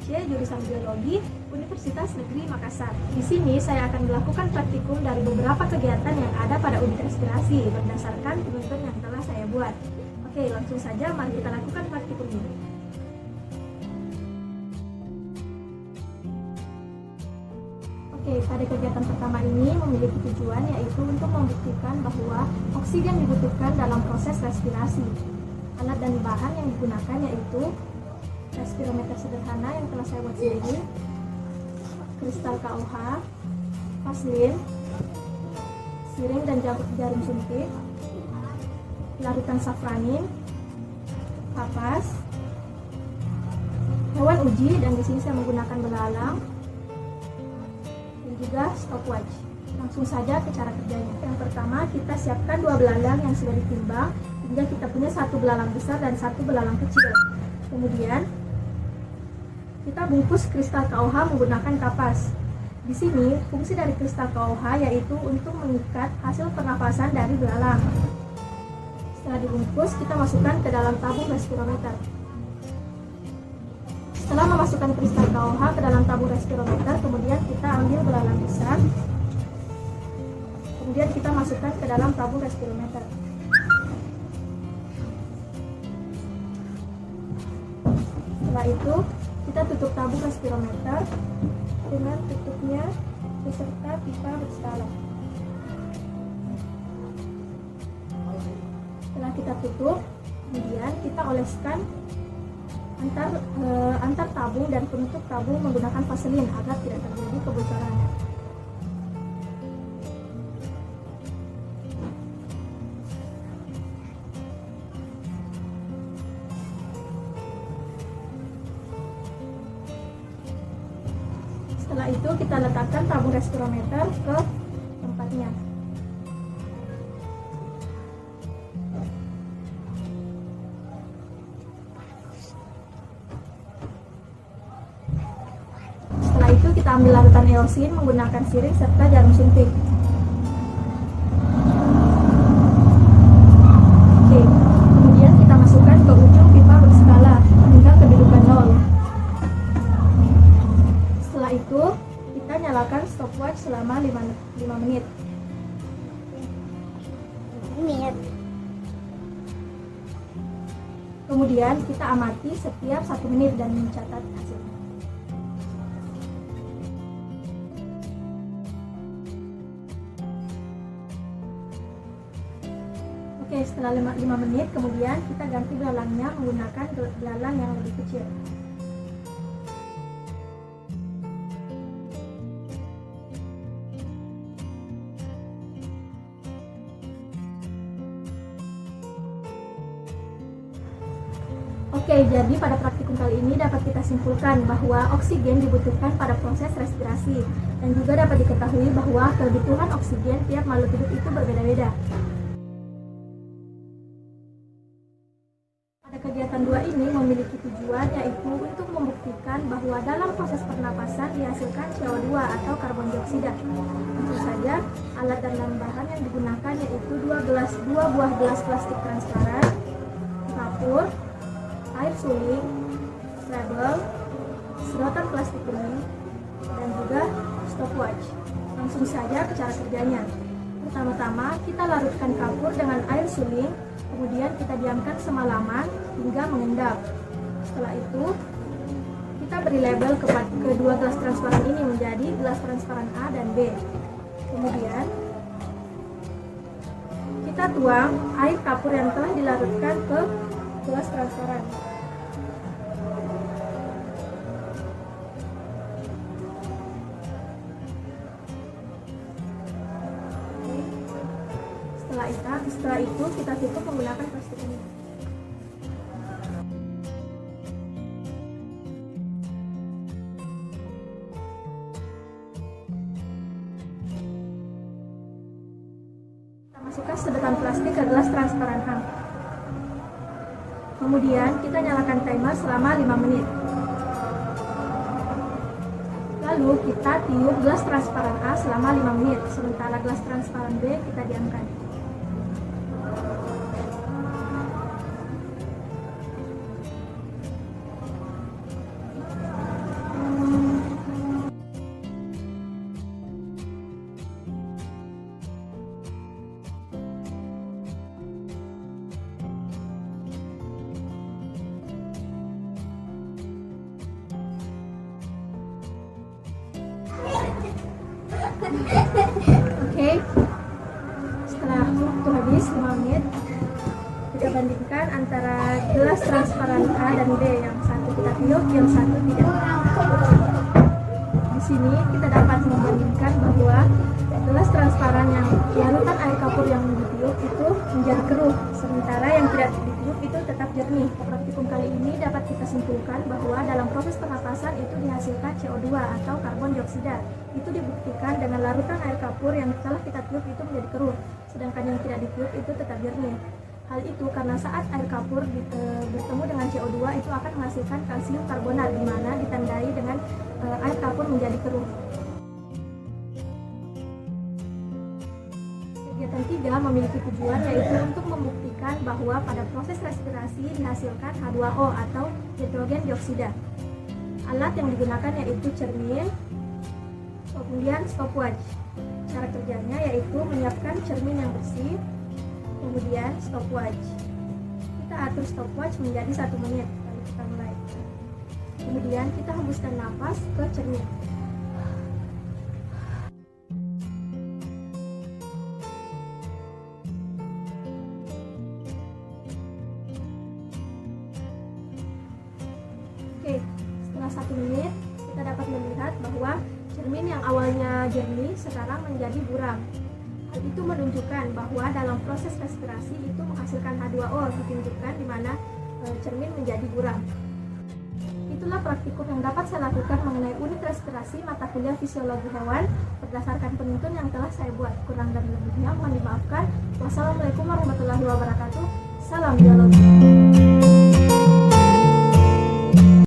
Aceh, jurusan Biologi, Universitas Negeri Makassar. Di sini saya akan melakukan praktikum dari beberapa kegiatan yang ada pada unit respirasi berdasarkan penuntun yang telah saya buat. Oke, langsung saja mari kita lakukan praktikum ini. Oke, pada kegiatan pertama ini memiliki tujuan yaitu untuk membuktikan bahwa oksigen dibutuhkan dalam proses respirasi. Alat dan bahan yang digunakan yaitu respirometer sederhana yang telah saya buat sendiri, kristal KOH, vaselin, siring dan jarum suntik, larutan safranin, kapas, hewan uji, dan di sini saya menggunakan belalang, dan juga stopwatch. Langsung saja ke cara kerjanya. Yang pertama, kita siapkan 2 belalang yang sudah ditimbang hingga kita punya 1 belalang besar dan 1 belalang kecil. Kemudian kita bungkus kristal KOH menggunakan kapas. Di sini fungsi dari kristal KOH yaitu untuk mengikat hasil pernapasan dari belalang. Setelah dibungkus, kita masukkan ke dalam tabung respirometer. Setelah memasukkan kristal KOH ke dalam tabung respirometer, kemudian kita ambil belalang besar. Kemudian kita masukkan ke dalam tabung respirometer. Setelah itu, kita tutup tabung respirometer dengan tutupnya beserta pipa berskala. Setelah kita tutup, kemudian kita oleskan antar tabung dan penutup tabung menggunakan vaselin agar tidak terjadi kebocoran. Setelah itu kita letakkan tabung respirometer ke tempatnya. Setelah itu kita ambil larutan eosin menggunakan siring serta jarum suntik. Oke, kemudian kita masukkan ke ujung pipa berskala hingga kedudukan 0. Setelah itu, kita nyalakan stopwatch selama 5 menit. Kemudian kita amati setiap 1 menit dan mencatat hasilnya. Oke, setelah 5 menit, kemudian kita ganti belalangnya menggunakan belalang yang lebih kecil. Oke, jadi pada praktikum kali ini dapat kita simpulkan bahwa oksigen dibutuhkan pada proses respirasi dan juga dapat diketahui bahwa kebutuhan oksigen tiap makhluk hidup itu berbeda-beda. Pada kegiatan 2 ini memiliki tujuan yaitu untuk membuktikan bahwa dalam proses pernapasan dihasilkan CO2 atau karbon dioksida. Tentu saja alat dan bahan yang digunakan yaitu 2 buah gelas plastik transparan, kapur, air suling, label, sedotan plastik bening, dan juga stopwatch. Langsung saja ke cara kerjanya. Pertama-tama kita larutkan kapur dengan air suling, kemudian kita diamkan semalaman hingga mengendap. Setelah itu, kita beri label ke kedua gelas transparan ini menjadi gelas transparan A dan B. Kemudian, kita tuang air kapur yang telah dilarutkan ke gelas transparan. Setelah itu kita tutup menggunakan plastik ini. Kita masukkan sedotan plastik ke gelas transparan A. Kemudian kita nyalakan timer selama 5 menit. Lalu kita tiup gelas transparan A selama 5 menit, sementara gelas transparan B kita diamkan. Oke, setelah waktu habis 5 menit, kita bandingkan antara gelas transparan A dan B, yang satu kita tiup, yang satu tidak. Di sini kita dapat membandingkan bahwa gelas transparan yang larutan air kapur yang ditiup itu menjadi keruh, sementara yang tidak ditiup itu tetap jernih. Praktikum kali ini dapat kita simpulkan bahwa dalam proses pernapasan itu dihasilkan CO2 atau karbon dioksida. Itu dibuktikan dengan larutan air kapur yang telah kita tiup itu menjadi keruh, sedangkan yang tidak ditiup itu tetap jernih. Hal itu karena saat air kapur bertemu dengan CO2 itu akan menghasilkan kalsium karbonat, di mana ditandai dengan air kapur menjadi keruh. Kegiatan 3 memiliki tujuan yaitu untuk membuktikan bahwa pada proses respirasi dihasilkan H2O atau hidrogen dioksida. Alat yang digunakan yaitu cermin, kemudian stopwatch. Cara kerjanya yaitu menyiapkan cermin yang bersih, kemudian stopwatch. Kita atur stopwatch menjadi 1 menit, lalu kita mulai. Kemudian kita hembuskan napas ke cermin. Oke, setelah 1 menit kita dapat melihat bahwa cermin yang awalnya jernih sekarang menjadi buram. Hal itu menunjukkan bahwa dalam proses respirasi itu menghasilkan H2O, ditunjukkan di mana cermin menjadi buram. Itulah praktikum yang dapat saya lakukan mengenai unit respirasi mata kuliah fisiologi hewan berdasarkan penuntun yang telah saya buat. Kurang dan lebihnya mohon dimaafkan. Wassalamualaikum warahmatullahi wabarakatuh. Salam biologi.